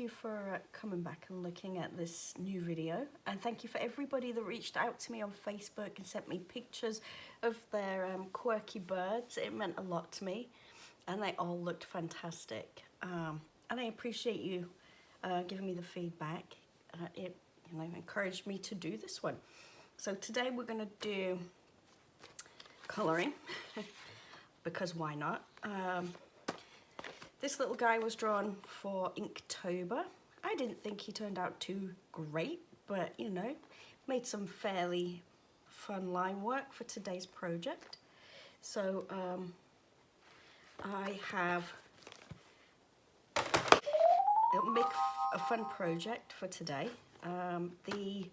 you for coming back and looking at this new video, and thank you for everybody that reached out to me on Facebook and sent me pictures of their quirky birds. It meant a lot to me and they all looked fantastic, and I appreciate you giving me the feedback. It encouraged me to do this one. So today we're going to do colouring because why not? This little guy was drawn for Inktober. I didn't think he turned out too great, but made some fairly fun line work for today's project. So it'll make a fun project for today. The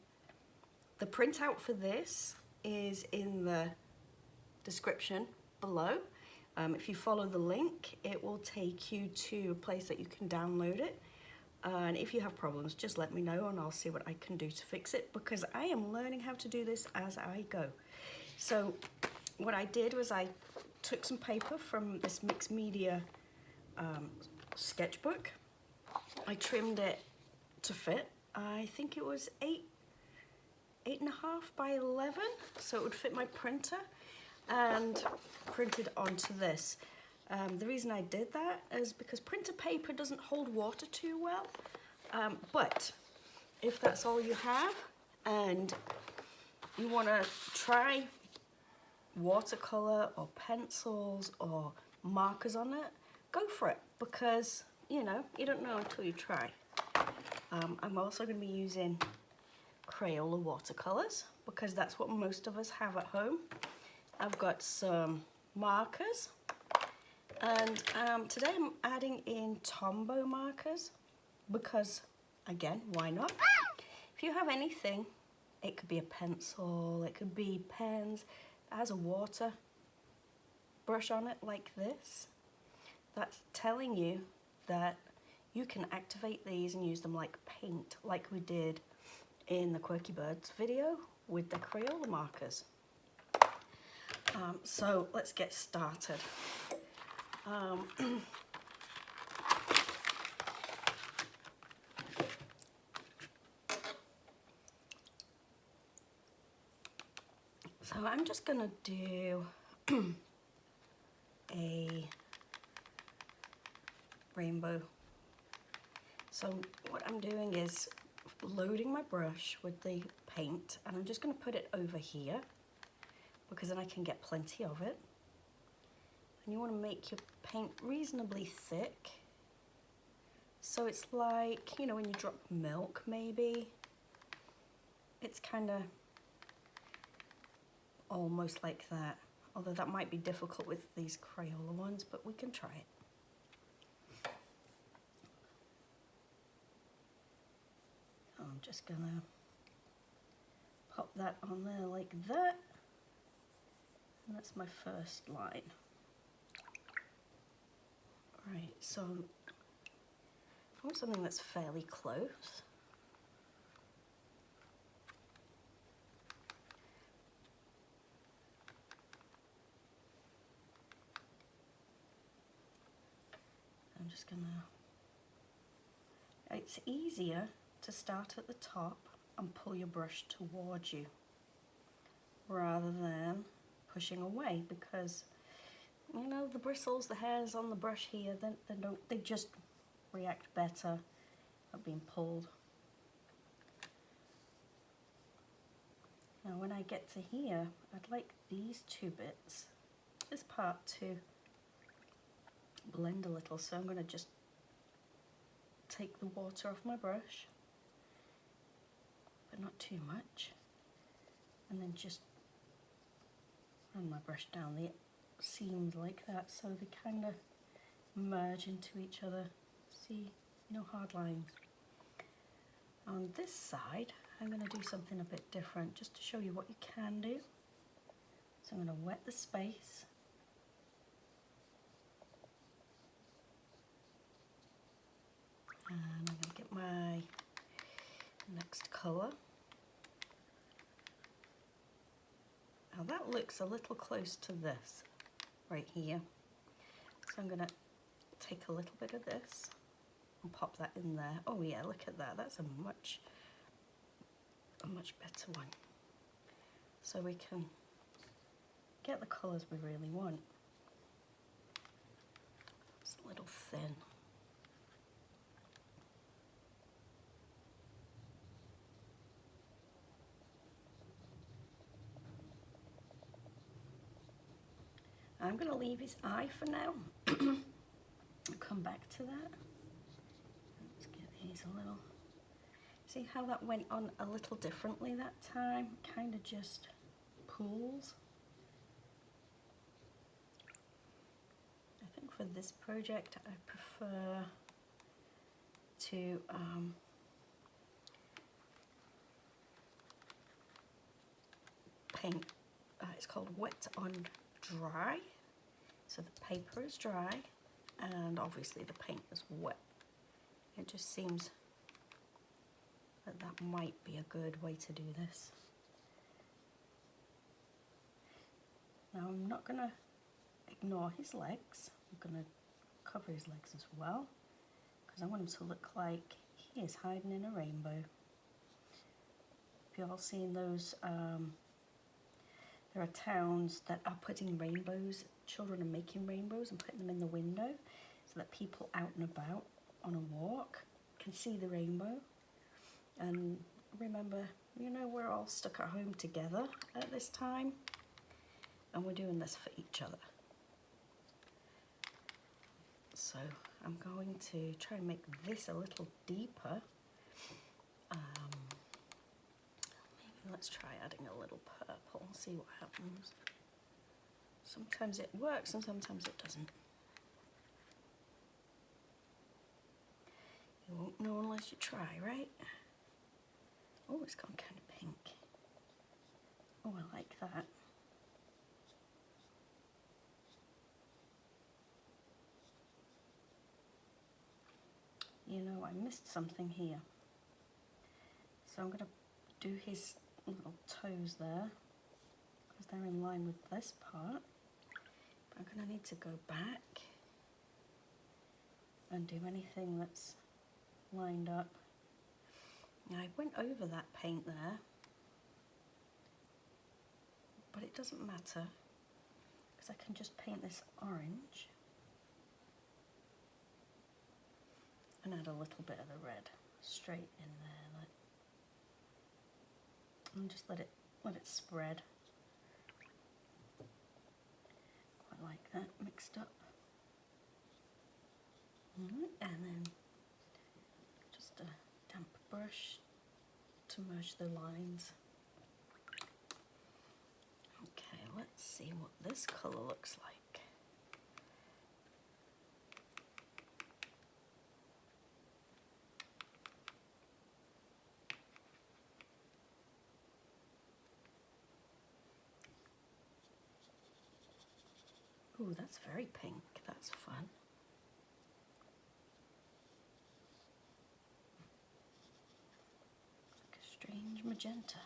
printout for this is in the description below. If you follow the link, it will take you to a place that you can download it. And if you have problems, just let me know and I'll see what I can do to fix it, because I am learning how to do this as I go. So what I did was I took some paper from this mixed media sketchbook. I trimmed it to fit. I think it was 8.5 by 11, so it would fit my printer, and printed onto this. The reason I did that is because printer paper doesn't hold water too well, but if that's all you have and you want to try watercolor or pencils or markers on it, go for it, because you don't know until you try. I'm also going to be using crayola watercolors because that's what most of us have at home. I've got some markers, and today I'm adding in Tombow markers because, again, why not? If you have anything, it could be a pencil, it could be pens that has a water brush on it like this, that's telling you that you can activate these and use them like paint, like we did in the Quirky Birds video with the crayola markers. So let's get started. So I'm just gonna do a rainbow. So what I'm doing is loading my brush with the paint, and I'm just going to put it over here because then I can get plenty of it. And you want to make your paint reasonably thick, so it's like, when you drop milk maybe, it's kind of almost like that, although that might be difficult with these crayola ones, but we can try it. I'm just gonna pop that on there like that, and that's my first line. Right, so I want something that's fairly close. I'm just gonna, it's easier to start at the top and pull your brush towards you rather than pushing away, because the bristles, the hairs on the brush here, they just react better at being pulled. Now when I get to here, I'd like these two bits, this part, to blend a little, so I'm going to just take the water off my brush, but not too much, and then just run my brush down the seams like that, so they kind of merge into each other. See, no hard lines. On this side, I'm going to do something a bit different just to show you what you can do. So I'm going to wet the space. And I'm going to get my next colour. Now that looks a little close to this right here. So I'm going to take a little bit of this and pop that in there. Oh yeah, look at that. That's a much better one. So we can get the colours we really want. It's a little thin. I'm going to leave his eye for now. I'll come back to that. Let's get these a little... See how that went on a little differently that time? Kind of just pools. I think for this project I prefer to paint, it's called wet on dry. So the paper is dry and obviously the paint is wet. It just seems that that might be a good way to do this. Now I'm not going to ignore his legs. I'm going to cover his legs as well because I want him to look like he is hiding in a rainbow. Have you all seen those? There are towns that are putting rainbows, children are making rainbows and putting them in the window so that people out and about on a walk can see the rainbow. And remember, you know, we're all stuck at home together at this time and we're doing this for each other. So I'm going to try and make this a little deeper. Maybe let's try adding a little purple, see what happens. Sometimes it works and sometimes it doesn't. You won't know unless you try, right? Oh, it's gone kind of pink. Oh, I like that. You know, I missed something here. So I'm going to do his little toes there because they're in line with this part. But I'm going to need to go back and do anything that's lined up. Now I went over that paint there, but it doesn't matter because I can just paint this orange and add a little bit of the red straight in there, and just let it spread. Quite like that mixed up. And then just a damp brush to merge the lines. Okay, let's see what this colour looks like. Ooh, that's very pink. That's fun. Like a strange magenta.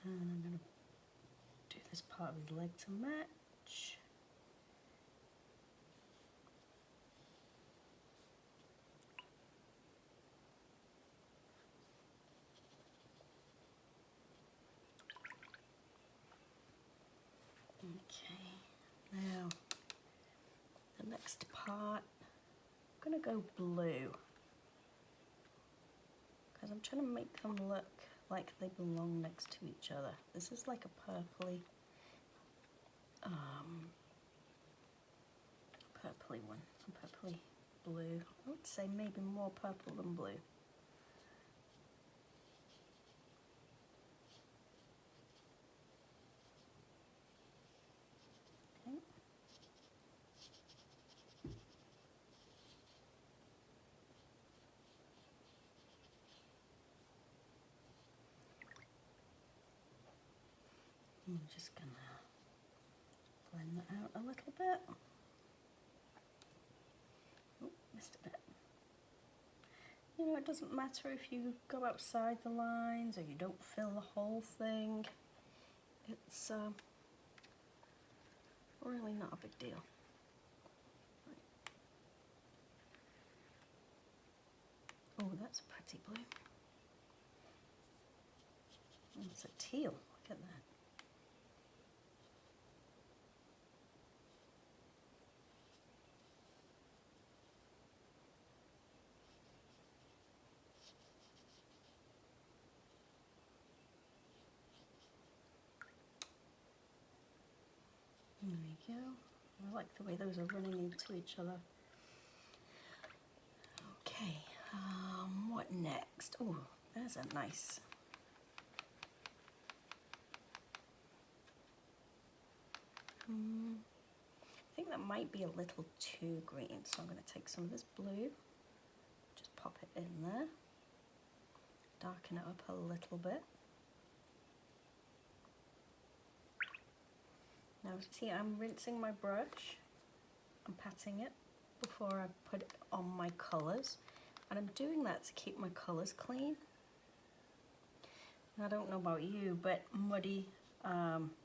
And I'm going to do this part of his leg to match. Okay, now the next part, I'm going to go blue because I'm trying to make them look like they belong next to each other. This is like a purpley, purpley one, a purpley blue. I would say maybe more purple than blue. Okay. I'm just gonna blend that out a little bit. Oh, missed a bit. You know, it doesn't matter if you go outside the lines or you don't fill the whole thing. It's really not a big deal. Oh, that's a pretty blue. Oh, it's a teal, look at that. There we go. I like the way those are running into each other. Okay, what next? Oh, there's a nice. I think that might be a little too green, so I'm going to take some of this blue, just pop it in there, darken it up a little bit. Now see, I'm rinsing my brush, I'm patting it before I put it on my colours, and I'm doing that to keep my colours clean. I don't know about you, but muddy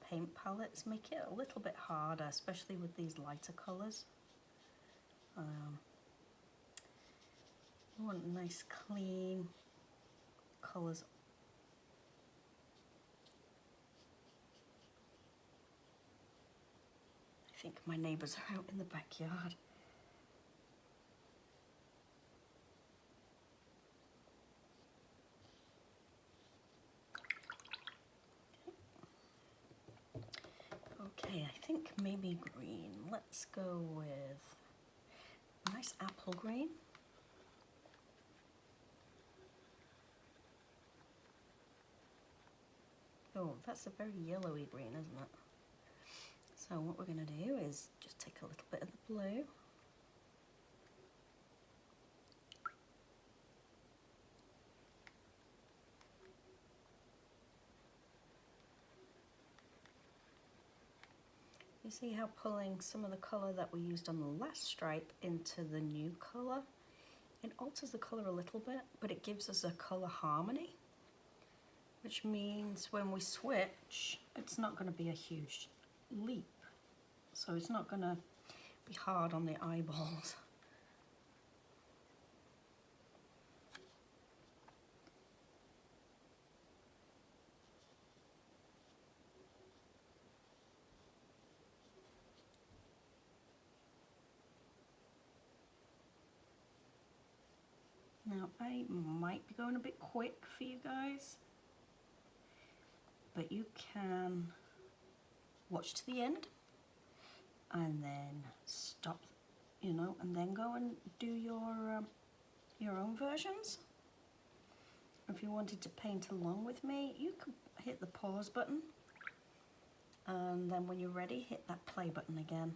paint palettes make it a little bit harder, especially with these lighter colours. I want nice clean colours. I think my neighbours are out in the backyard. Okay, I think maybe green. Let's go with a nice apple green. Oh, that's a very yellowy green, isn't it? So what we're going to do is just take a little bit of the blue. You see how pulling some of the colour that we used on the last stripe into the new colour, it alters the colour a little bit, but it gives us a colour harmony, which means when we switch, it's not going to be a huge leap. So it's not going to be hard on the eyeballs. Now I might be going a bit quick for you guys, but you can watch to the end and then stop, you know, and then go and do your own versions. If you wanted to paint along with me, you could hit the pause button, and then when you're ready, hit that play button again.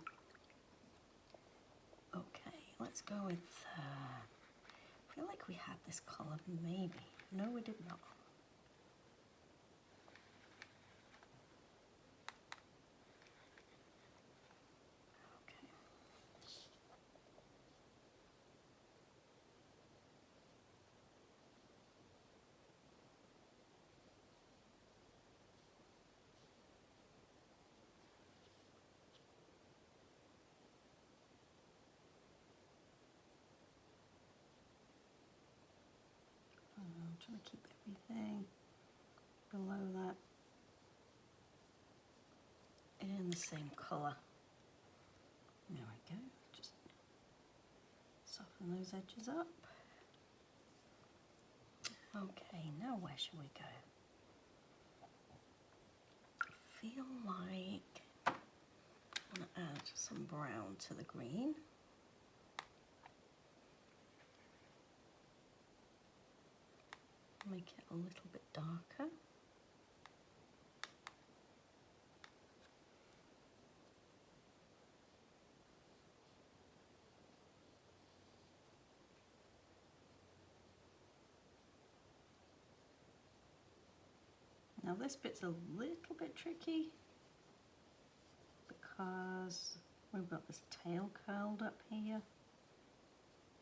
Okay, let's go with, I feel like we had this colour, maybe. No, we did not. Okay. I'm trying to keep everything below that in the same colour. There we go, just soften those edges up. Okay, now where should we go? I feel like I'm going to add some brown to the green. Make it a little bit darker. Now this bit's a little bit tricky because we've got this tail curled up here,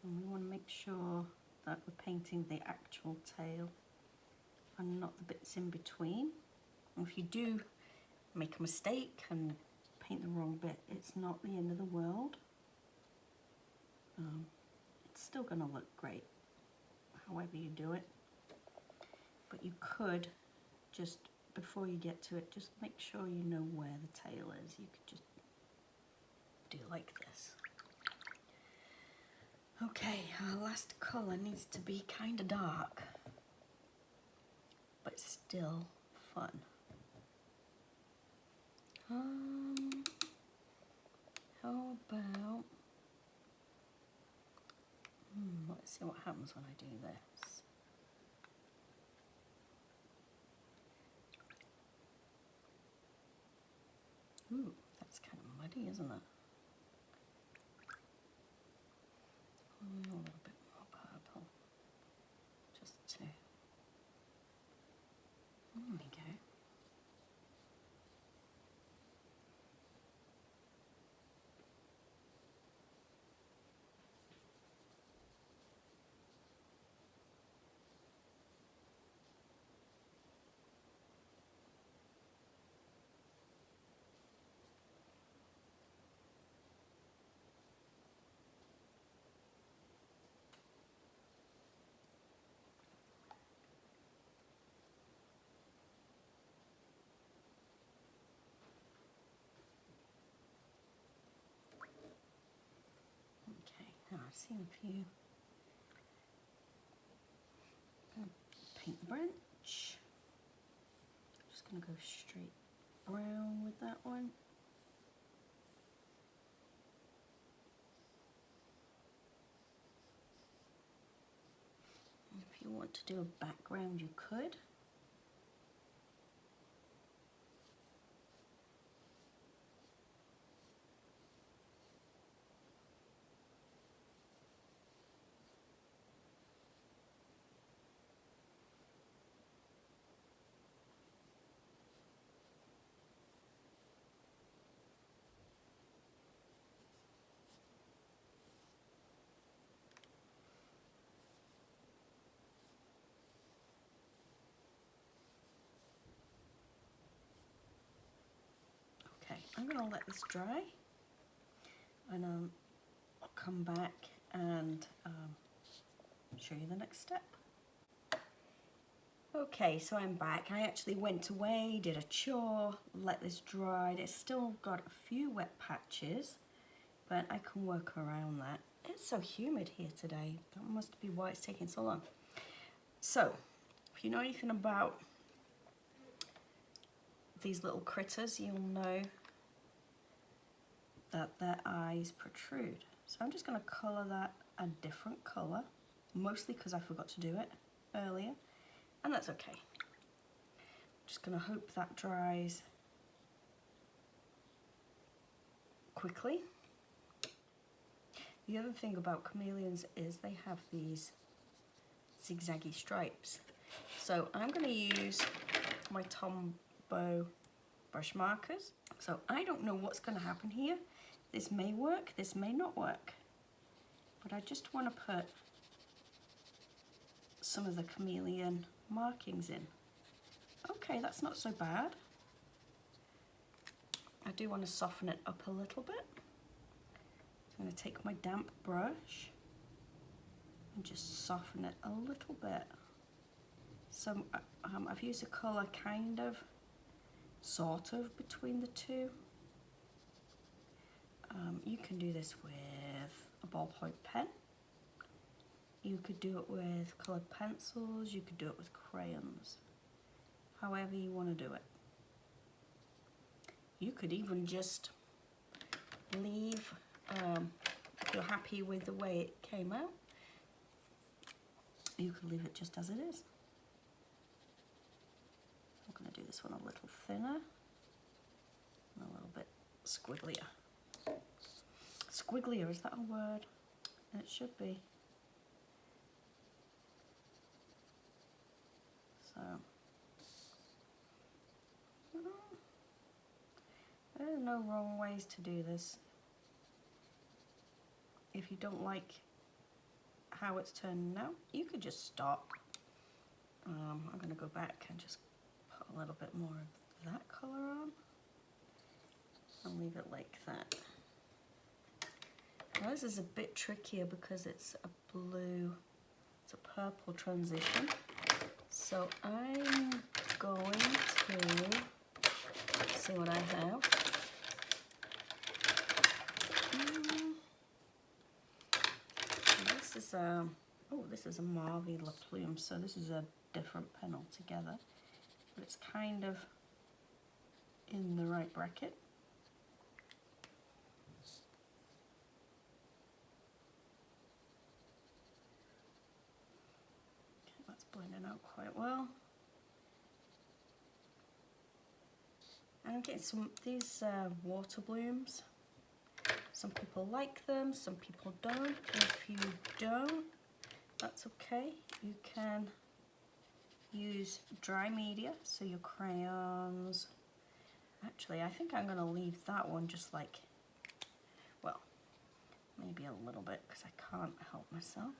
and we want to make sure that we're painting the actual tail and not the bits in between. And if you do make a mistake and paint the wrong bit, it's not the end of the world. It's still going to look great however you do it, but you could just, before you get to it, just make sure you know where the tail is. You could just do like this. Okay, our last colour needs to be kind of dark, but still fun. How about, let's see what happens when I do this. Ooh, that's kind of muddy, isn't it? A little bit more purple, just to, there we go. Now I've seen a few. I'm going to paint the branch. Just going to go straight brown with that one. And if you want to do a background, you could. Okay, I'm going to let this dry, and I'll come back and show you the next step. Okay, so I'm back. I actually went away, did a chore, let this dry. It's still got a few wet patches, but I can work around that. It's so humid here today. That must be why it's taking so long. So, if you know anything about these little critters, you'll know that their eyes protrude. So I'm just going to colour that a different colour, mostly because I forgot to do it earlier, and that's okay. Just going to hope that dries quickly. The other thing about chameleons is they have these zigzaggy stripes. So I'm going to use my Tombow brush markers. So I don't know what's going to happen here. This may work, this may not work. But I just want to put some of the chameleon markings in. Okay, that's not so bad. I do want to soften it up a little bit. I'm going to take my damp brush and just soften it a little bit. So I've used a colour kind of, sort of between the two. You can do this with a ballpoint pen. You could do it with coloured pencils, you could do it with crayons. However you want to do it. You could even just leave, if you're happy with the way it came out, you could leave it just as it is. I'm going to do this one a little thinner and a little bit squigglier. Squigglier, is that a word? It should be. So, there are no wrong ways to do this. If you don't like how it's turning out. You could just stop. I'm going to go back and just put a little bit more of that colour on and leave it like that. Now this is a bit trickier because it's a blue, it's a purple transition. So I'm going to see what I have. This is a, oh, this is a Mauve La Plume, so this is a different pen altogether, but it's kind of in the right bracket. Okay, that's blending out quite well. And I'm getting some these water blooms. Some people like them, some people don't. If you don't, that's okay. You can use dry media, so your crayons. Actually, I think I'm going to leave that one just like, well, maybe a little bit because I can't help myself.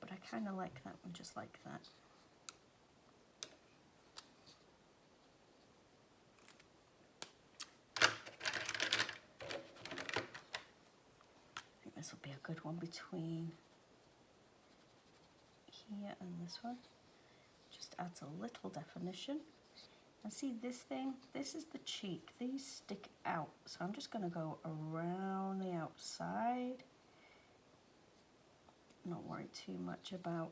But I kind of like that one just like that. This will be a good one between here and this one. Just adds a little definition. And see this thing? This is the cheek. These stick out. So I'm just going to go around the outside. Not worry too much about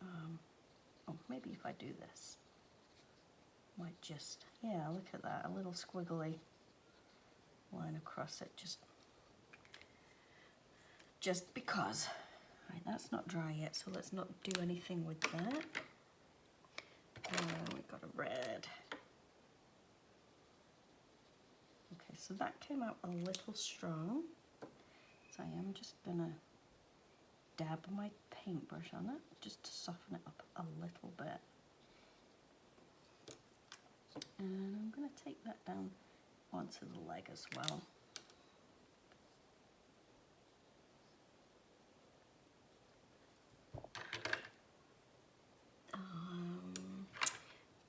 oh, maybe if I do this. Might just, yeah, look at that. A little squiggly line across it, just because. Right, that's not dry yet, so let's not do anything with that. We've got a red. Okay, so that came out a little strong, so I am just gonna dab my paintbrush on it just to soften it up a little bit. And I'm gonna take that down onto the leg as well.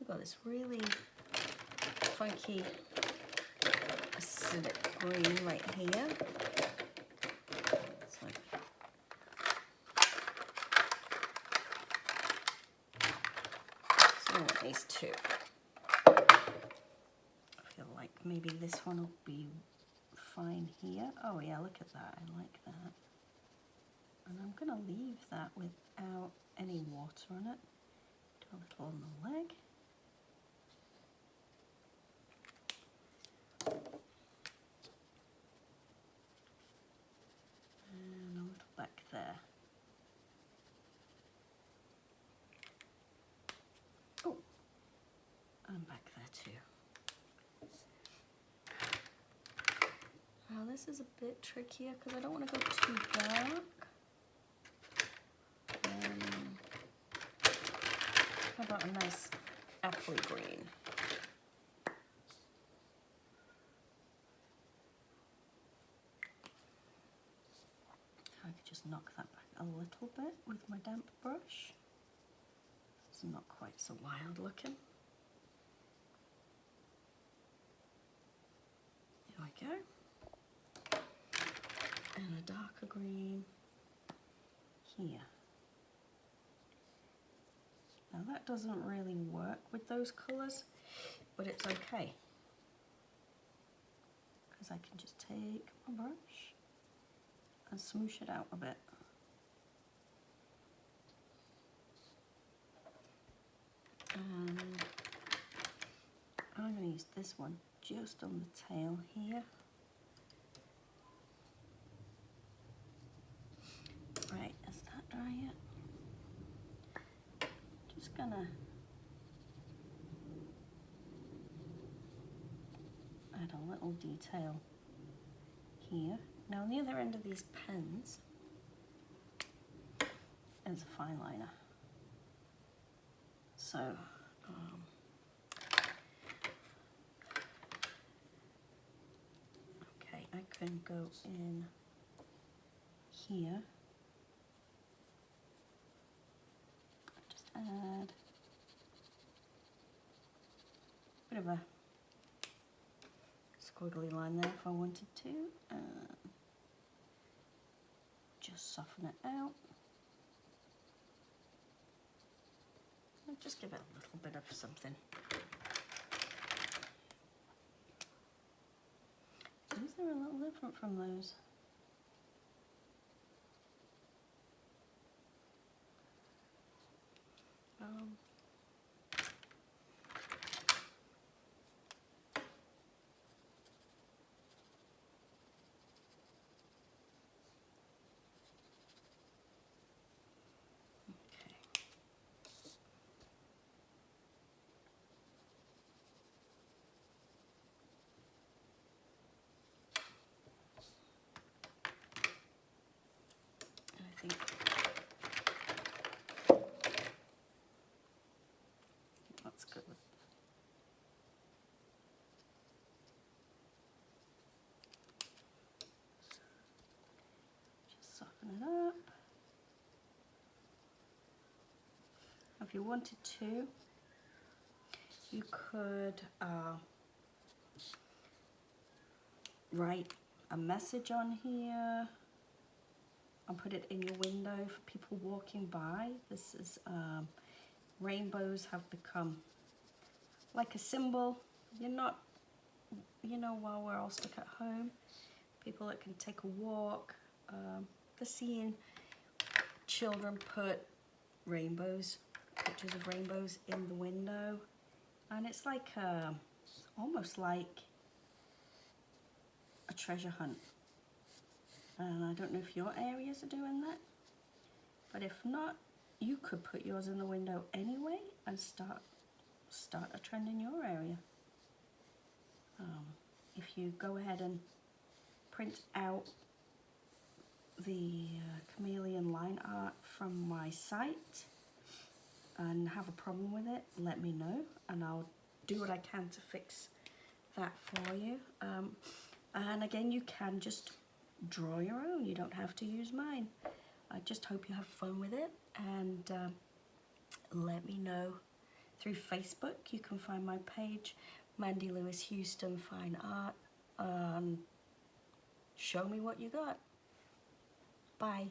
We've got this really funky acidic green right here. So I want these two. I feel like maybe this one will be fine here. Oh yeah, look at that, I like that. And I'm gonna leave that without any water on it. Do a little on the leg. And a little back there. Oh, and back there too. Now this is a bit trickier because I don't want to go too dark. How about a nice apple green? I could just knock that back a little bit with my damp brush. It's not quite so wild looking. There we go. And a darker green here. Now that doesn't really work with those colours, but it's okay. Because I can just take my brush and smoosh it out a bit. And I'm going to use this one just on the tail here. Right, is that dry yet? Just gonna add a little detail here. Now on the other end of these pens is a fine liner. So okay, I can go in here. Just add a bit of a squiggly line there if I wanted to. Just soften it out. And just give it a little bit of something. These are a little different from those. I think that's good. Just soften it up. If you wanted to, you could write a message on here and put it in your window for people walking by. This is rainbows have become like a symbol. You're not, you know, while we're all stuck at home, people that can take a walk, they're seeing children put rainbows, pictures of rainbows in the window, and it's like almost like a treasure hunt. And I don't know if your areas are doing that, but if not, you could put yours in the window anyway and start a trend in your area. If you go ahead and print out the chameleon line art from my site and have a problem with it, let me know and I'll do what I can to fix that for you. And again, you can just draw your own, you don't have to use mine. I just hope you have fun with it, and let me know through Facebook. You can find my page, Mandy Lewis Houston Fine Art, and show me what you got. Bye.